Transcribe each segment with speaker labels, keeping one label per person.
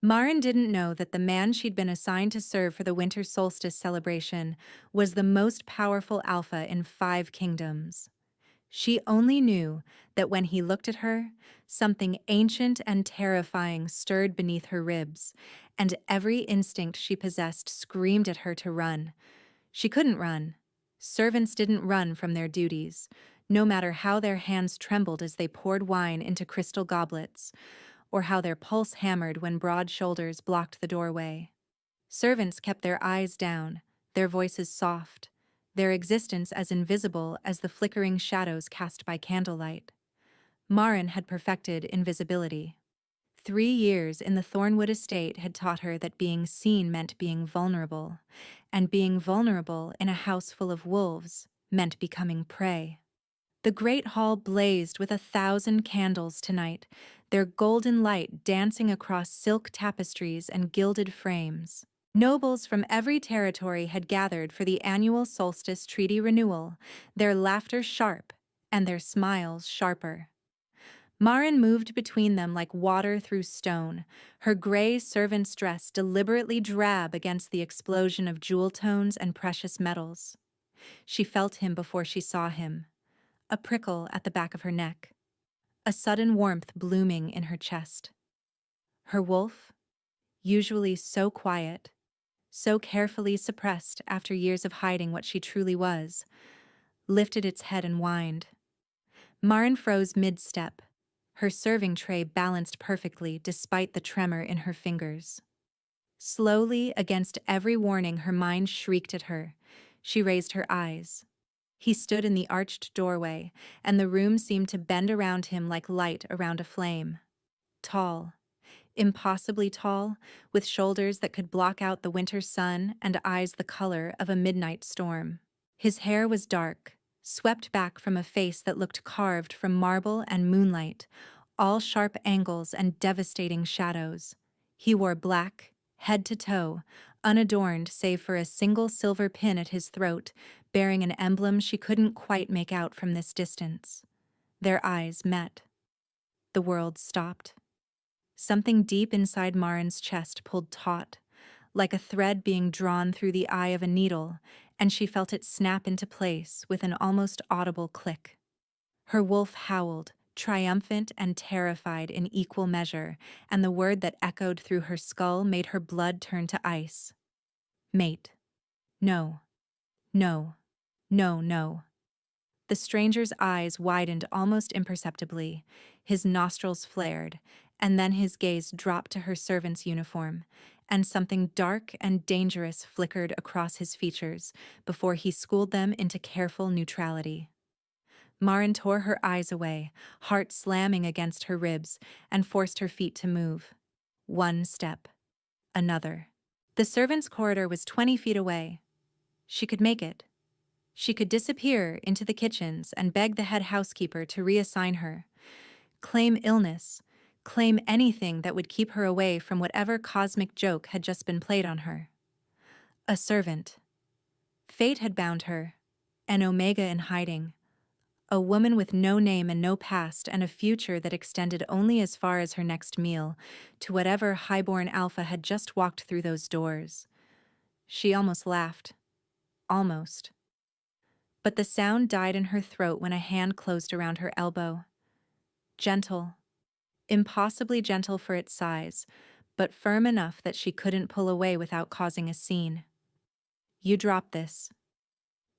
Speaker 1: Maren didn't know that the man she'd been assigned to serve for the winter solstice celebration was the most powerful alpha in 5 kingdoms. She only knew that when he looked at her, something ancient and terrifying stirred beneath her ribs, and every instinct she possessed screamed at her to run. She couldn't run. Servants didn't run from their duties, no matter how their hands trembled as they poured wine into crystal goblets, or how their pulse hammered when broad shoulders blocked the doorway. Servants kept their eyes down, their voices soft, their existence as invisible as the flickering shadows cast by candlelight. Maren had perfected invisibility. 3 years in the Thornwood estate had taught her that being seen meant being vulnerable, and being vulnerable in a house full of wolves meant becoming prey. The great hall blazed with 1,000 candles tonight, their golden light dancing across silk tapestries and gilded frames. Nobles from every territory had gathered for the annual solstice treaty renewal, their laughter sharp and their smiles sharper. Maren moved between them like water through stone, her gray servant's dress deliberately drab against the explosion of jewel tones and precious metals. She felt him before she saw him, a prickle at the back of her neck, a sudden warmth blooming in her chest. Her wolf, usually so quiet, so carefully suppressed after years of hiding what she truly was, lifted its head and whined. Maren froze mid-step, her serving tray balanced perfectly despite the tremor in her fingers. Slowly, against every warning her mind shrieked at her, she raised her eyes. He stood in the arched doorway, and the room seemed to bend around him like light around a flame. Tall, impossibly tall, with shoulders that could block out the winter sun and eyes the color of a midnight storm. His hair was dark, swept back from a face that looked carved from marble and moonlight, all sharp angles and devastating shadows. He wore black, head to toe, unadorned save for a single silver pin at his throat, bearing an emblem she couldn't quite make out from this distance. Their eyes met. The world stopped. Something deep inside Maren's chest pulled taut, like a thread being drawn through the eye of a needle, and she felt it snap into place with an almost audible click. Her wolf howled, triumphant and terrified in equal measure, and the word that echoed through her skull made her blood turn to ice. Mate. No. No. No, no. The stranger's eyes widened almost imperceptibly, his nostrils flared, and then his gaze dropped to her servant's uniform, and something dark and dangerous flickered across his features before he schooled them into careful neutrality. Maren tore her eyes away, heart slamming against her ribs, and forced her feet to move. One step. Another. The servants' corridor was 20 feet away. She could make it. She could disappear into the kitchens and beg the head housekeeper to reassign her. Claim illness. Claim anything that would keep her away from whatever cosmic joke had just been played on her. A servant. Fate had bound her. An Omega in hiding. A woman with no name and no past and a future that extended only as far as her next meal, to whatever highborn alpha had just walked through those doors. She almost laughed. Almost. But the sound died in her throat when a hand closed around her elbow. Gentle. Impossibly gentle for its size, but firm enough that she couldn't pull away without causing a scene. You drop this.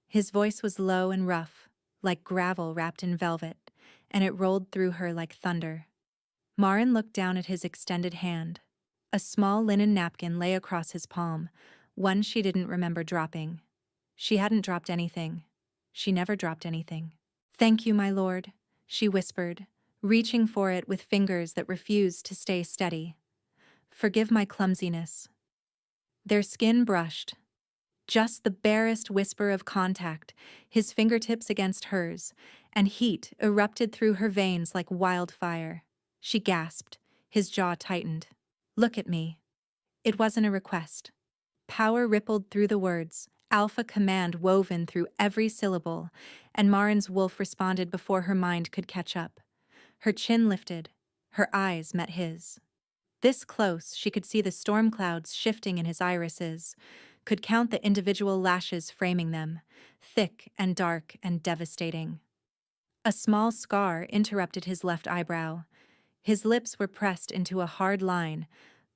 Speaker 1: His voice was low and rough, like gravel wrapped in velvet, and it rolled through her like thunder. Maren looked down at his extended hand. A small linen napkin lay across his palm, one she didn't remember dropping. She hadn't dropped anything. She never dropped anything. "Thank you, my lord," she whispered, reaching for it with fingers that refused to stay steady. "Forgive my clumsiness." Their skin brushed. Just the barest whisper of contact, his fingertips against hers, and heat erupted through her veins like wildfire. She gasped, his jaw tightened. "Look at me." It wasn't a request. Power rippled through the words, alpha command woven through every syllable, and Maren's wolf responded before her mind could catch up. Her chin lifted. Her eyes met his. This close, she could see the storm clouds shifting in his irises, could count the individual lashes framing them, thick and dark and devastating. A small scar interrupted his left eyebrow. His lips were pressed into a hard line,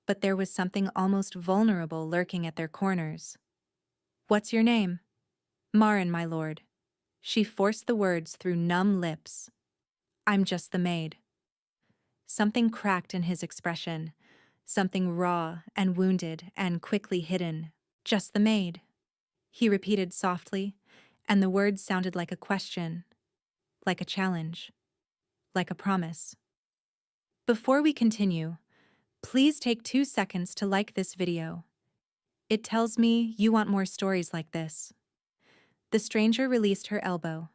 Speaker 1: but there was something almost vulnerable lurking at their corners. "What's your name?" "Maren, my lord." She forced the words through numb lips. "I'm just the maid." Something cracked in his expression, something raw and wounded and quickly hidden. "Just the maid," he repeated softly, and the words sounded like a question, like a challenge, like a promise. Before we continue, please take 2 seconds to like this video. It tells me you want more stories like this. The stranger released her elbow,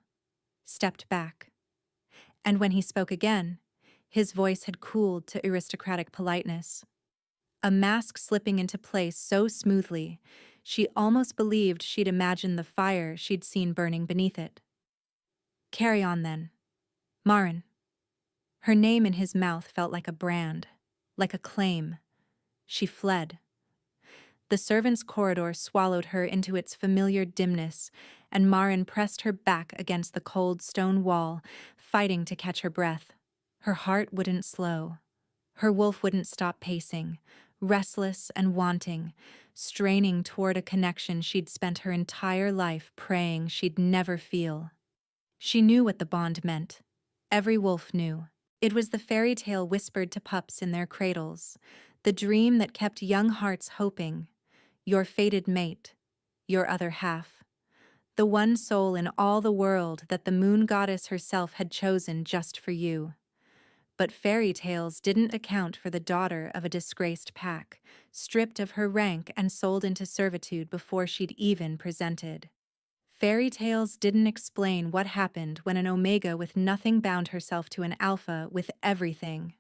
Speaker 1: stepped back, and when he spoke again, his voice had cooled to aristocratic politeness. A mask slipping into place so smoothly, she almost believed she'd imagined the fire she'd seen burning beneath it. "Carry on then. Maren." Her name in his mouth felt like a brand, like a claim. She fled. The servants' corridor swallowed her into its familiar dimness, and Maren pressed her back against the cold stone wall, fighting to catch her breath. Her heart wouldn't slow. Her wolf wouldn't stop pacing, restless and wanting, straining toward a connection she'd spent her entire life praying she'd never feel. She knew what the bond meant. Every wolf knew. It was the fairy tale whispered to pups in their cradles, the dream that kept young hearts hoping. Your fated mate, your other half, the one soul in all the world that the moon goddess herself had chosen just for you. But fairy tales didn't account for the daughter of a disgraced pack, stripped of her rank and sold into servitude before she'd even presented. Fairy tales didn't explain what happened when an omega with nothing bound herself to an alpha with everything.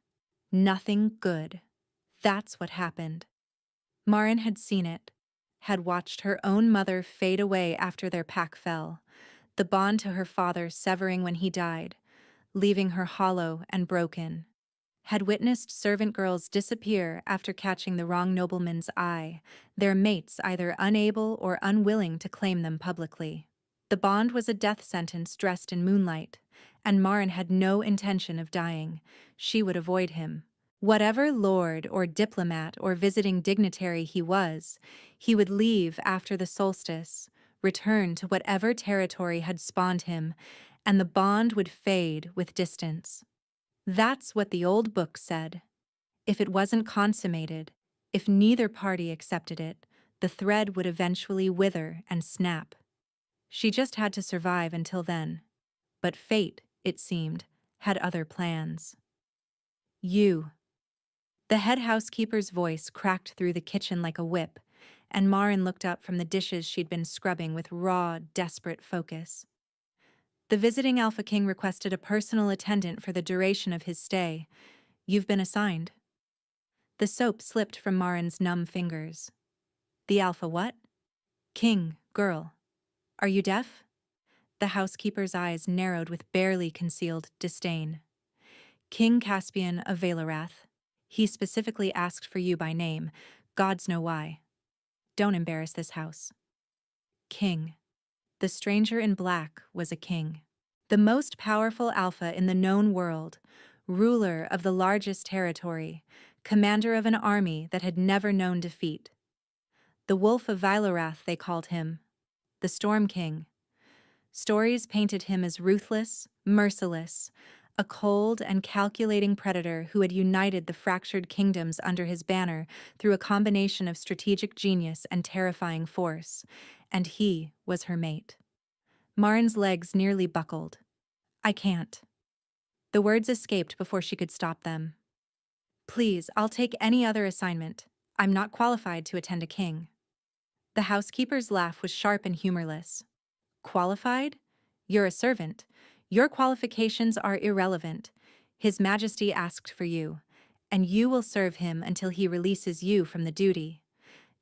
Speaker 1: Nothing good. That's what happened. Maren had seen it, had watched her own mother fade away after their pack fell, the bond to her father severing when he died, leaving her hollow and broken. Had witnessed servant girls disappear after catching the wrong nobleman's eye, their mates either unable or unwilling to claim them publicly. The bond was a death sentence dressed in moonlight, and Maren had no intention of dying. She would avoid him. Whatever lord or diplomat or visiting dignitary he was, he would leave after the solstice, return to whatever territory had spawned him, and the bond would fade with distance. That's what the old book said. If it wasn't consummated, if neither party accepted it, the thread would eventually wither and snap. She just had to survive until then. But fate, it seemed, had other plans. "You." The head housekeeper's voice cracked through the kitchen like a whip, and Maren looked up from the dishes she'd been scrubbing with raw, desperate focus. "The visiting Alpha King requested a personal attendant for the duration of his stay. You've been assigned." The soap slipped from Maren's numb fingers. "The Alpha what?" "King, girl. Are you deaf?" The housekeeper's eyes narrowed with barely concealed disdain. "King Caspian of Vaelorath. He specifically asked for you by name. Gods know why. Don't embarrass this house." King. The stranger in black was a king. The most powerful alpha in the known world, ruler of the largest territory, commander of an army that had never known defeat. The Wolf of Vaelorath, they called him. The Storm King. Stories painted him as ruthless, merciless, a cold and calculating predator who had united the fractured kingdoms under his banner through a combination of strategic genius and terrifying force, and he was her mate. Maren's legs nearly buckled. "I can't." The words escaped before she could stop them. "Please, I'll take any other assignment. I'm not qualified to attend a king." The housekeeper's laugh was sharp and humorless. "Qualified? You're a servant. Your qualifications are irrelevant. His Majesty asked for you, and you will serve him until he releases you from the duty.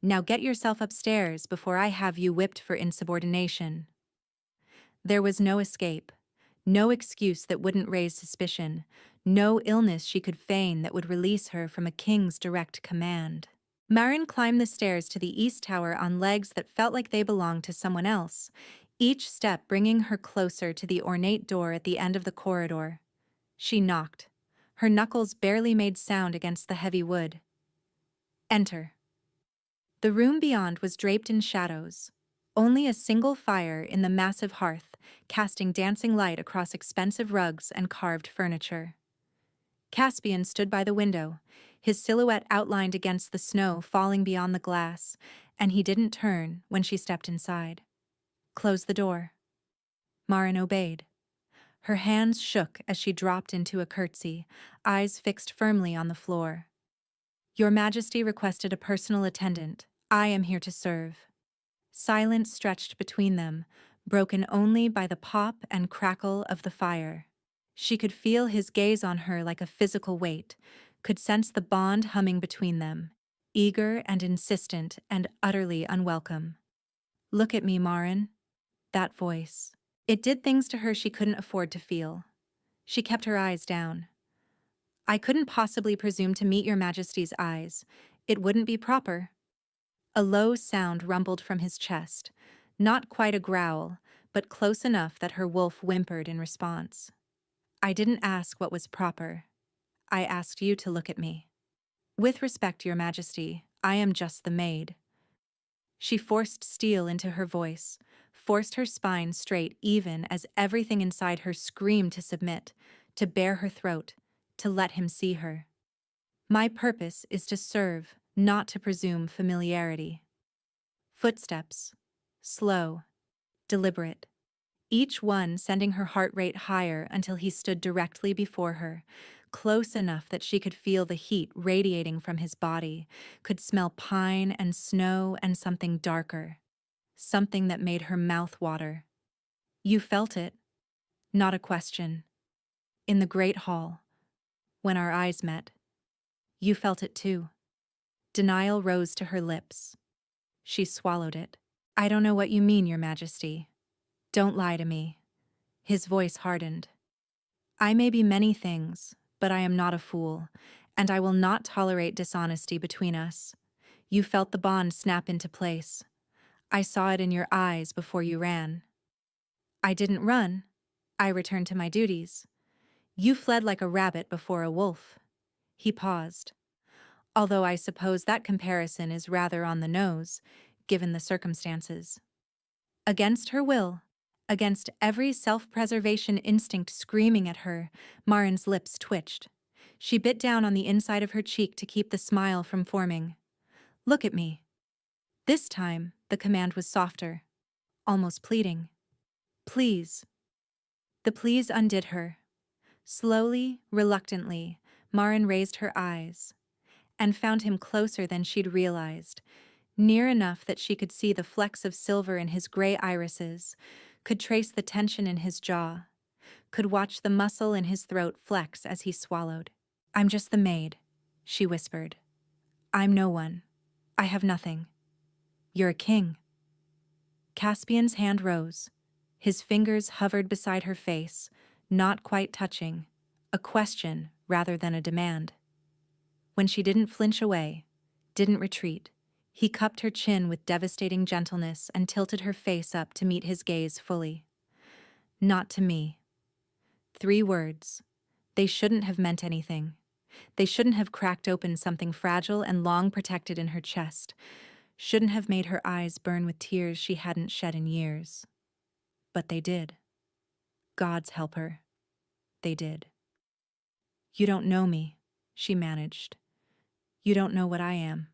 Speaker 1: Now get yourself upstairs before I have you whipped for insubordination." There was no escape, no excuse that wouldn't raise suspicion, no illness she could feign that would release her from a king's direct command. Maren climbed the stairs to the east tower on legs that felt like they belonged to someone else, each step bringing her closer to the ornate door at the end of the corridor. She knocked. Her knuckles barely made sound against the heavy wood. Enter. The room beyond was draped in shadows. Only a single fire in the massive hearth, casting dancing light across expensive rugs and carved furniture. Caspian stood by the window, his silhouette outlined against the snow falling beyond the glass, and he didn't turn when she stepped inside. Close the door. Maren obeyed. Her hands shook as she dropped into a curtsy, eyes fixed firmly on the floor. Your Majesty requested a personal attendant. I am here to serve. Silence stretched between them, broken only by the pop and crackle of the fire. She could feel his gaze on her like a physical weight, could sense the bond humming between them, eager and insistent and utterly unwelcome. Look at me, Maren. That voice. It did things to her she couldn't afford to feel. She kept her eyes down. I couldn't possibly presume to meet your Majesty's eyes. It wouldn't be proper. A low sound rumbled from his chest, not quite a growl, but close enough that her wolf whimpered in response. I didn't ask what was proper. I asked you to look at me. With respect, Your Majesty, I am just the maid. She forced steel into her voice, forced her spine straight even as everything inside her screamed to submit, to bare her throat, to let him see her. My purpose is to serve, not to presume familiarity. Footsteps. Slow. Deliberate. Each one sending her heart rate higher until he stood directly before her, close enough that she could feel the heat radiating from his body, could smell pine and snow and something darker, something that made her mouth water. You felt it. Not a question. In the great hall, when our eyes met. You felt it too. Denial rose to her lips. She swallowed it. I don't know what you mean, Your Majesty. Don't lie to me. His voice hardened. I may be many things, but I am not a fool, and I will not tolerate dishonesty between us. You felt the bond snap into place. I saw it in your eyes before you ran. I didn't run. I returned to my duties. You fled like a rabbit before a wolf. He paused. Although I suppose that comparison is rather on the nose, given the circumstances. Against her will, against every self-preservation instinct screaming at her, Maren's lips twitched. She bit down on the inside of her cheek to keep the smile from forming. Look at me. This time, the command was softer, almost pleading. Please. The please undid her. Slowly, reluctantly, Maren raised her eyes and found him closer than she'd realized, near enough that she could see the flecks of silver in his gray irises, could trace the tension in his jaw, could watch the muscle in his throat flex as he swallowed. I'm just the maid, she whispered. I'm no one. I have nothing. You're a king. Caspian's hand rose. His fingers hovered beside her face, not quite touching, a question rather than a demand. When she didn't flinch away, didn't retreat, he cupped her chin with devastating gentleness and tilted her face up to meet his gaze fully. Not to me. 3 words. They shouldn't have meant anything. They shouldn't have cracked open something fragile and long protected in her chest. Shouldn't have made her eyes burn with tears she hadn't shed in years. But they did. God's help her. They did. You don't know me, she managed. You don't know what I am,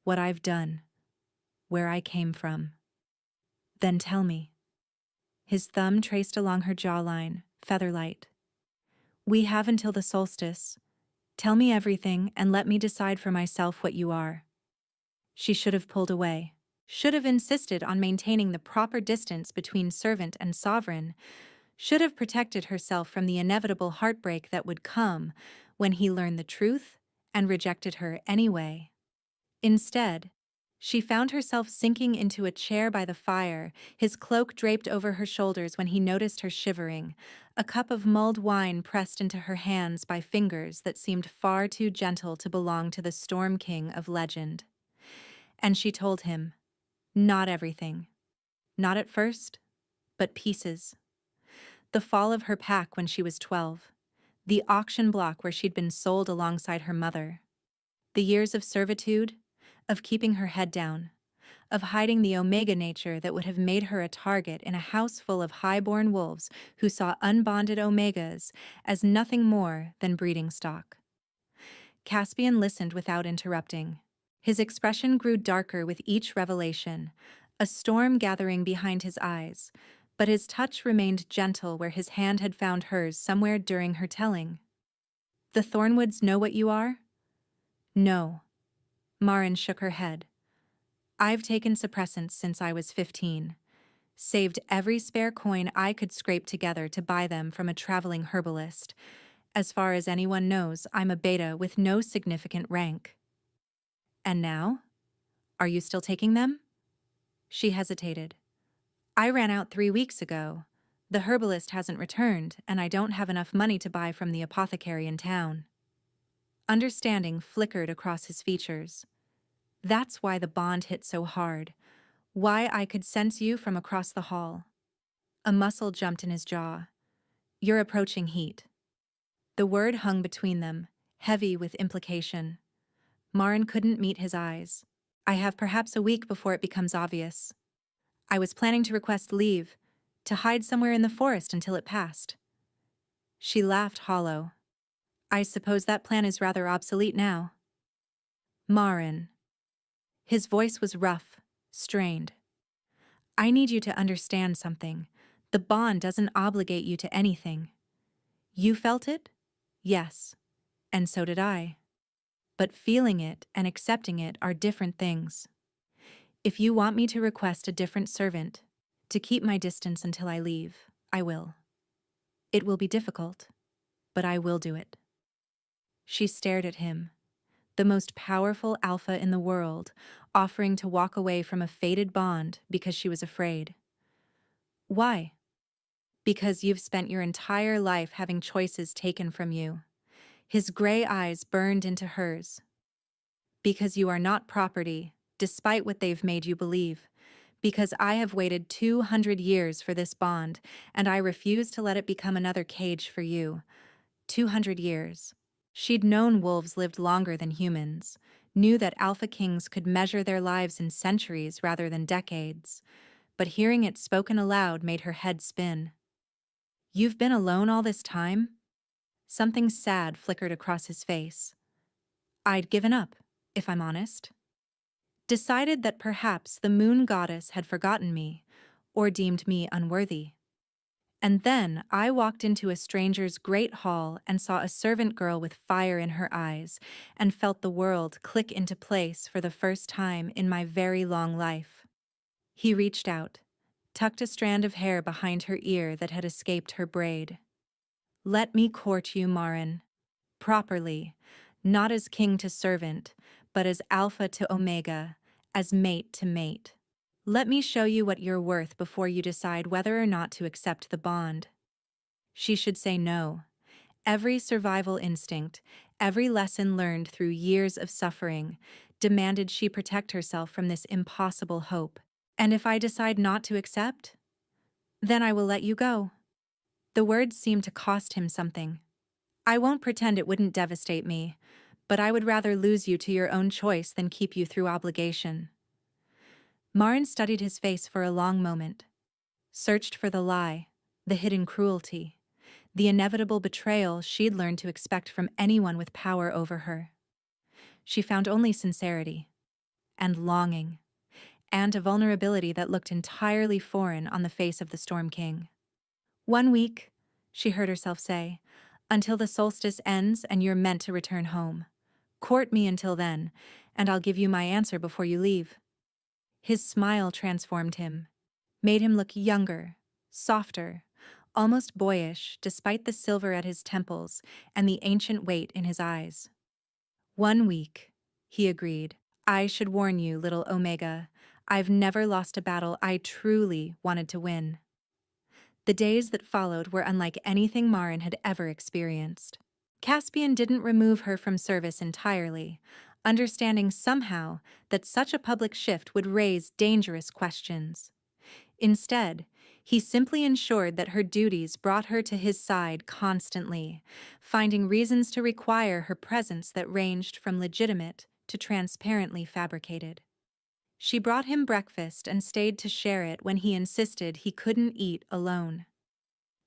Speaker 1: what I've done, where I came from. Then tell me. His thumb traced along her jawline, featherlight. We have until the solstice. Tell me everything and let me decide for myself what you are. She should have pulled away, should have insisted on maintaining the proper distance between servant and sovereign, should have protected herself from the inevitable heartbreak that would come when he learned the truth and rejected her anyway. Instead, She found herself sinking into a chair by the fire, his cloak draped over her shoulders when he noticed her shivering, a cup of mulled wine pressed into her hands by fingers that seemed far too gentle to belong to the Storm King of legend. And she told him, not everything. Not at first, but pieces. The fall of her pack when she was 12. The auction block where she'd been sold alongside her mother. The years of servitude, of keeping her head down, of hiding the Omega nature that would have made her a target in a house full of high-born wolves who saw unbonded Omegas as nothing more than breeding stock. Caspian listened without interrupting. His expression grew darker with each revelation, a storm gathering behind his eyes, but his touch remained gentle where his hand had found hers somewhere during her telling. The Thornwoods know what you are? No. Maren shook her head. I've taken suppressants since I was 15. Saved every spare coin I could scrape together to buy them from a traveling herbalist. As far as anyone knows, I'm a beta with no significant rank. And now? Are you still taking them? She hesitated. I ran out 3 weeks ago. The herbalist hasn't returned, and I don't have enough money to buy from the apothecary in town. Understanding flickered across his features. That's why the bond hit so hard. Why I could sense you from across the hall. A muscle jumped in his jaw. You're approaching heat. The word hung between them, heavy with implication. Maren couldn't meet his eyes. I have perhaps a week before it becomes obvious. I was planning to request leave, to hide somewhere in the forest until it passed. She laughed hollow. I suppose that plan is rather obsolete now. Maren. His voice was rough, strained. I need you to understand something. The bond doesn't obligate you to anything. You felt it? Yes. And so did I. But feeling it and accepting it are different things. If you want me to request a different servant, to keep my distance until I leave, I will. It will be difficult, but I will do it. She stared at him, the most powerful alpha in the world, offering to walk away from a fated bond because she was afraid. Why? Because you've spent your entire life having choices taken from you. His gray eyes burned into hers. Because you are not property, despite what they've made you believe. Because I have waited 200 years for this bond, and I refuse to let it become another cage for you. 200 years. She'd known wolves lived longer than humans, knew that alpha kings could measure their lives in centuries rather than decades, but hearing it spoken aloud made her head spin. You've been alone all this time? Something sad flickered across his face. I'd given up, if I'm honest. Decided that perhaps the moon goddess had forgotten me, or deemed me unworthy. And then I walked into a stranger's great hall and saw a servant girl with fire in her eyes, and felt the world click into place for the first time in my very long life. He reached out, tucked a strand of hair behind her ear that had escaped her braid. Let me court you, Maren. Properly, not as king to servant, but as alpha to omega, as mate to mate. Let me show you what you're worth before you decide whether or not to accept the bond. She should say no. Every survival instinct, every lesson learned through years of suffering, demanded she protect herself from this impossible hope. And if I decide not to accept, then I will let you go. The words seemed to cost him something. I won't pretend it wouldn't devastate me, but I would rather lose you to your own choice than keep you through obligation. Maren studied his face for a long moment, searched for the lie, the hidden cruelty, the inevitable betrayal she'd learned to expect from anyone with power over her. She found only sincerity, and longing, and a vulnerability that looked entirely foreign on the face of the Storm King. 1 week, she heard herself say, until the solstice ends and you're meant to return home. Court me until then, and I'll give you my answer before you leave. His smile transformed him, made him look younger, softer, almost boyish despite the silver at his temples and the ancient weight in his eyes. 1 week, he agreed. I should warn you, little Omega, I've never lost a battle I truly wanted to win. The days that followed were unlike anything Maren had ever experienced. Caspian didn't remove her from service entirely, understanding somehow that such a public shift would raise dangerous questions. Instead, he simply ensured that her duties brought her to his side constantly, finding reasons to require her presence that ranged from legitimate to transparently fabricated. She brought him breakfast and stayed to share it when he insisted he couldn't eat alone.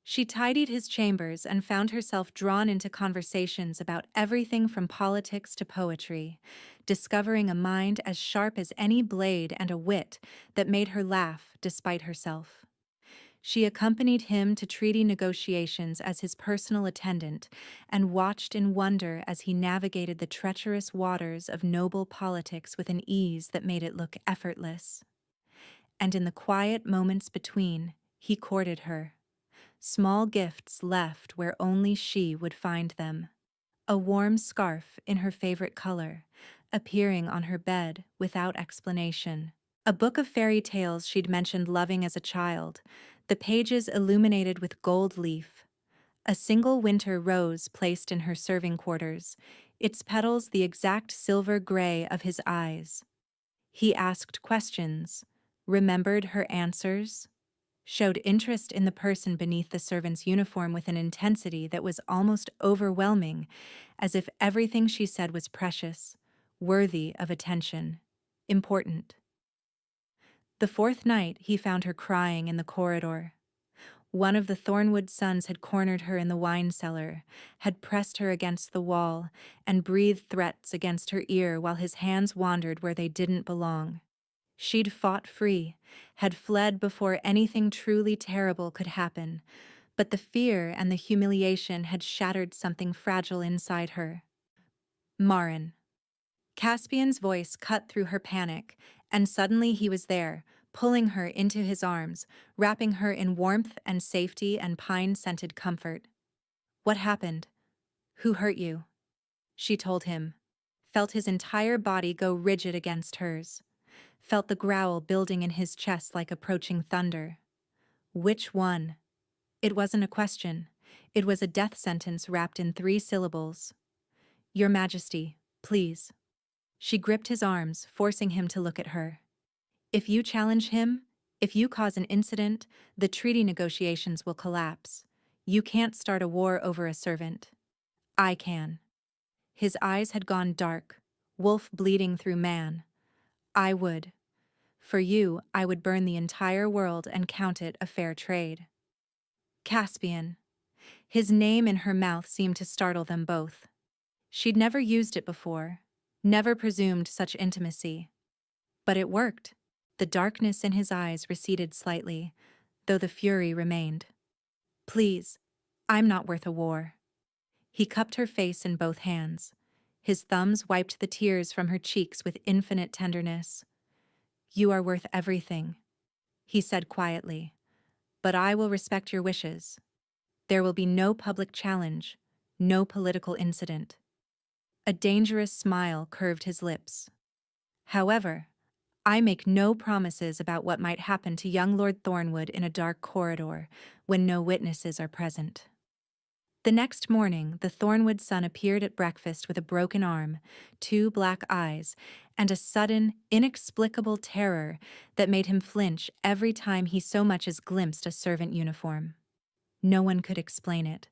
Speaker 1: She tidied his chambers and found herself drawn into conversations about everything from politics to poetry, discovering a mind as sharp as any blade and a wit that made her laugh despite herself. She accompanied him to treaty negotiations as his personal attendant and watched in wonder as he navigated the treacherous waters of noble politics with an ease that made it look effortless. And in the quiet moments between, he courted her. Small gifts left where only she would find them. A warm scarf in her favorite color, appearing on her bed without explanation. A book of fairy tales she'd mentioned loving as a child, the pages illuminated with gold leaf. A single winter rose placed in her serving quarters, its petals the exact silver gray of his eyes. He asked questions, remembered her answers, showed interest in the person beneath the servant's uniform with an intensity that was almost overwhelming, as if everything she said was precious, worthy of attention, important. The fourth night, he found her crying in the corridor. One of the Thornwood sons had cornered her in the wine cellar, had pressed her against the wall, and breathed threats against her ear while his hands wandered where they didn't belong. She'd fought free, had fled before anything truly terrible could happen, but the fear and the humiliation had shattered something fragile inside her. Maren. Caspian's voice cut through her panic, and suddenly he was there, pulling her into his arms, wrapping her in warmth and safety and pine-scented comfort. What happened? Who hurt you? She told him, felt his entire body go rigid against hers, felt the growl building in his chest like approaching thunder. Which one? It wasn't a question. It was a death sentence wrapped in 3 syllables. Your Majesty, please. She gripped his arms, forcing him to look at her. If you challenge him, if you cause an incident, the treaty negotiations will collapse. You can't start a war over a servant. I can. His eyes had gone dark, wolf bleeding through man. I would. For you, I would burn the entire world and count it a fair trade. Caspian. His name in her mouth seemed to startle them both. She'd never used it before, never presumed such intimacy. But it worked. The darkness in his eyes receded slightly, though the fury remained. Please, I'm not worth a war. He cupped her face in both hands. His thumbs wiped the tears from her cheeks with infinite tenderness. You are worth everything, he said quietly. But I will respect your wishes. There will be no public challenge, no political incident. A dangerous smile curved his lips. However, I make no promises about what might happen to young Lord Thornwood in a dark corridor when no witnesses are present. The next morning, the Thornwood son appeared at breakfast with a broken arm, 2 black eyes, and a sudden, inexplicable terror that made him flinch every time he so much as glimpsed a servant uniform. No one could explain it,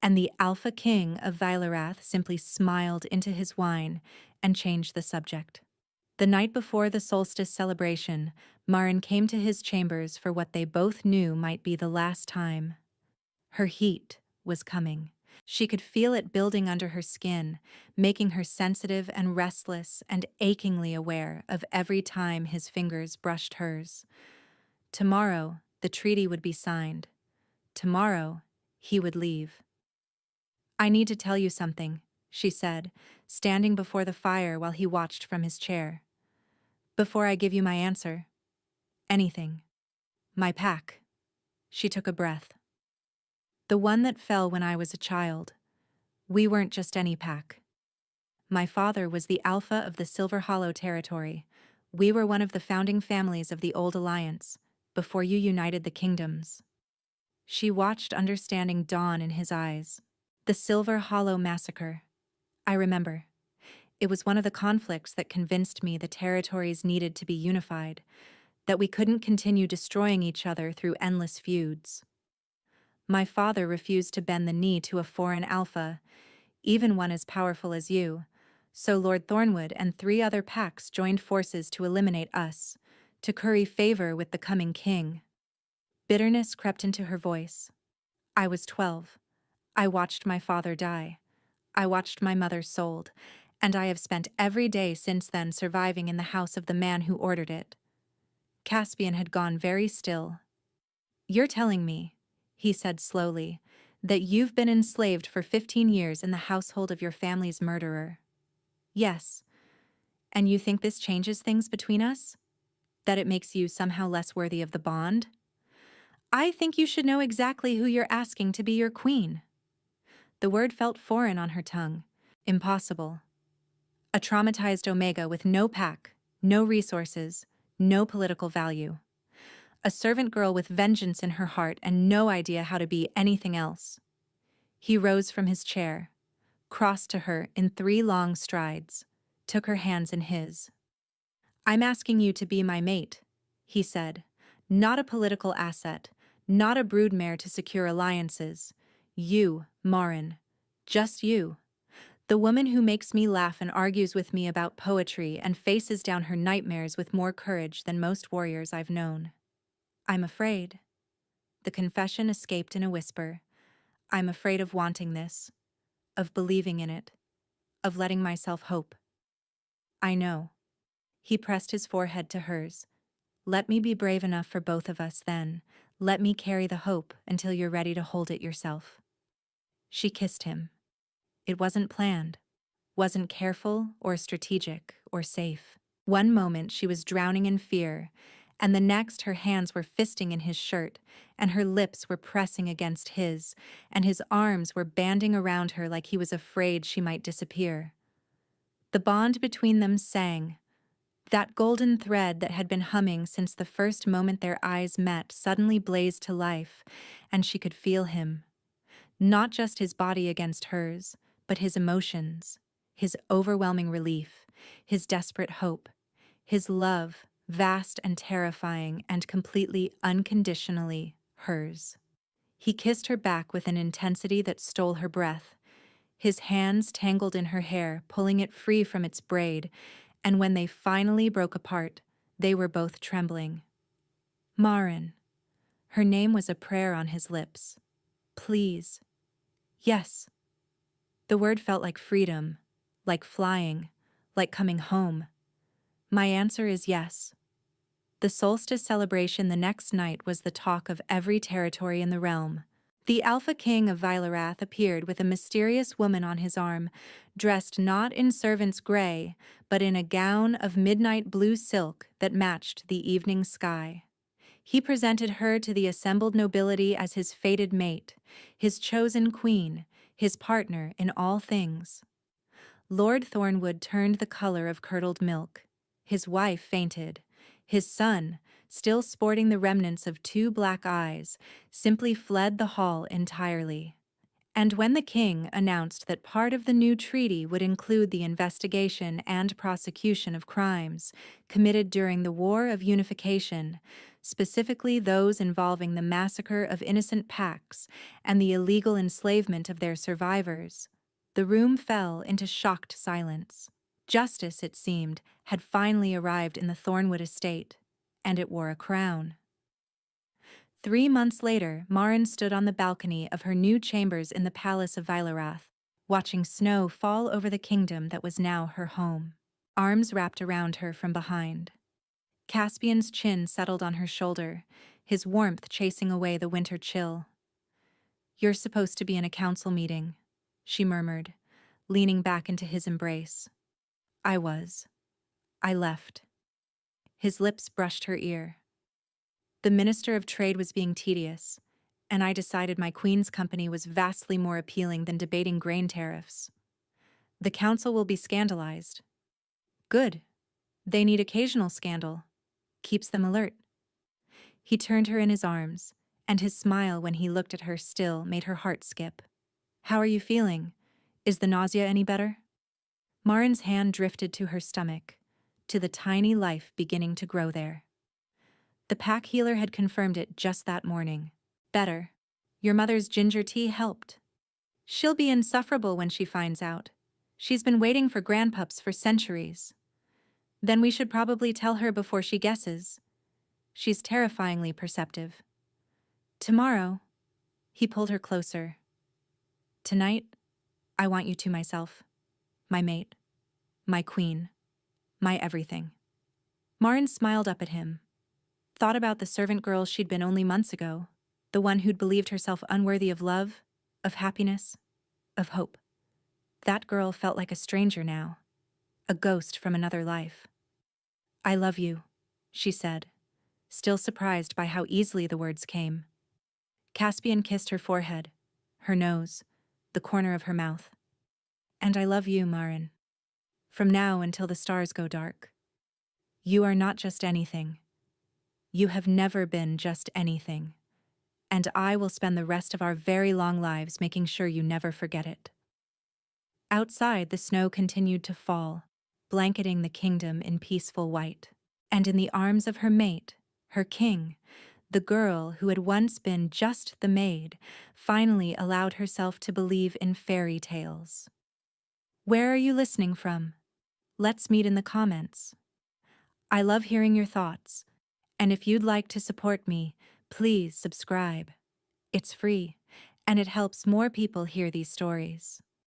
Speaker 1: and the Alpha King of Vaelorath simply smiled into his wine and changed the subject. The night before the solstice celebration, Maren came to his chambers for what they both knew might be the last time. Her heat was coming. She could feel it building under her skin, making her sensitive and restless and achingly aware of every time his fingers brushed hers. Tomorrow, the treaty would be signed. Tomorrow, he would leave. I need to tell you something, she said, standing before the fire while he watched from his chair. Before I give you my answer. Anything. My pack. She took a breath. The one that fell when I was a child. We weren't just any pack. My father was the Alpha of the Silver Hollow territory. We were one of the founding families of the Old Alliance, before you united the kingdoms. She watched understanding dawn in his eyes. The Silver Hollow massacre. I remember. It was one of the conflicts that convinced me the territories needed to be unified, that we couldn't continue destroying each other through endless feuds. My father refused to bend the knee to a foreign alpha, even one as powerful as you, so Lord Thornwood and 3 other packs joined forces to eliminate us, to curry favor with the coming king. Bitterness crept into her voice. I was 12. I watched my father die. I watched my mother sold, and I have spent every day since then surviving in the house of the man who ordered it. Caspian had gone very still. You're telling me, he said slowly, that you've been enslaved for 15 years in the household of your family's murderer. Yes. And you think this changes things between us? That it makes you somehow less worthy of the bond? I think you should know exactly who you're asking to be your queen. The word felt foreign on her tongue. Impossible. A traumatized Omega with no pack, no resources, no political value. A servant girl with vengeance in her heart and no idea how to be anything else. He rose from his chair, crossed to her in 3 long strides, took her hands in his. I'm asking you to be my mate, he said. Not a political asset, not a broodmare to secure alliances. You, Maren. Just you. The woman who makes me laugh and argues with me about poetry and faces down her nightmares with more courage than most warriors I've known. I'm afraid. The confession escaped in a whisper. I'm afraid of wanting this, of believing in it, of letting myself hope. I know. He pressed his forehead to hers. Let me be brave enough for both of us then. Let me carry the hope until you're ready to hold it yourself. She kissed him. It wasn't planned, wasn't careful or strategic or safe. One moment she was drowning in fear, and the next her hands were fisting in his shirt, and her lips were pressing against his, and his arms were banding around her like he was afraid she might disappear. The bond between them sang. That golden thread that had been humming since the first moment their eyes met suddenly blazed to life, and she could feel him. Not just his body against hers, but his emotions, his overwhelming relief, his desperate hope, his love, vast and terrifying and completely unconditionally hers. He kissed her back with an intensity that stole her breath. His hands tangled in her hair, pulling it free from its braid, and when they finally broke apart, they were both trembling. Maren. Her name was a prayer on his lips. Please. Yes. The word felt like freedom, like flying, like coming home. My answer is yes. The solstice celebration the next night was the talk of every territory in the realm. The Alpha King of Vaelorath appeared with a mysterious woman on his arm, dressed not in servant's gray, but in a gown of midnight blue silk that matched the evening sky. He presented her to the assembled nobility as his fated mate, his chosen queen, his partner in all things. Lord Thornwood turned the color of curdled milk. His wife fainted. His son, still sporting the remnants of 2 black eyes, simply fled the hall entirely. And when the king announced that part of the new treaty would include the investigation and prosecution of crimes committed during the War of Unification, specifically those involving the massacre of innocent Pacts and the illegal enslavement of their survivors, the room fell into shocked silence. Justice, it seemed, had finally arrived in the Thornwood estate, and it wore a crown. 3 months later, Maren stood on the balcony of her new chambers in the Palace of Vaelorath, watching snow fall over the kingdom that was now her home. Arms wrapped around her from behind. Caspian's chin settled on her shoulder, his warmth chasing away the winter chill. You're supposed to be in a council meeting, she murmured, leaning back into his embrace. I was. I left. His lips brushed her ear. The Minister of Trade was being tedious, and I decided my Queen's company was vastly more appealing than debating grain tariffs. The council will be scandalized. Good. They need occasional scandal. Keeps them alert. He turned her in his arms, and his smile when he looked at her still made her heart skip. How are you feeling? Is the nausea any better? Maren's hand drifted to her stomach, to the tiny life beginning to grow there. The pack healer had confirmed it just that morning. Better. Your mother's ginger tea helped. She'll be insufferable when she finds out. She's been waiting for grandpups for centuries. Then we should probably tell her before she guesses. She's terrifyingly perceptive. Tomorrow, he pulled her closer. Tonight, I want you to myself. My mate. My queen. My everything. Maren smiled up at him. Thought about the servant girl she'd been only months ago. The one who'd believed herself unworthy of love, of happiness, of hope. That girl felt like a stranger now. A ghost from another life. I love you, she said, still surprised by how easily the words came. Caspian kissed her forehead, her nose, the corner of her mouth. And I love you, Maren. From now until the stars go dark. You are not just anything. You have never been just anything. And I will spend the rest of our very long lives making sure you never forget it. Outside, the snow continued to fall, blanketing the kingdom in peaceful white. And in the arms of her mate, her king, the girl who had once been just the maid, finally allowed herself to believe in fairy tales. Where are you listening from? Let's meet in the comments. I love hearing your thoughts, and if you'd like to support me, please subscribe. It's free, and it helps more people hear these stories.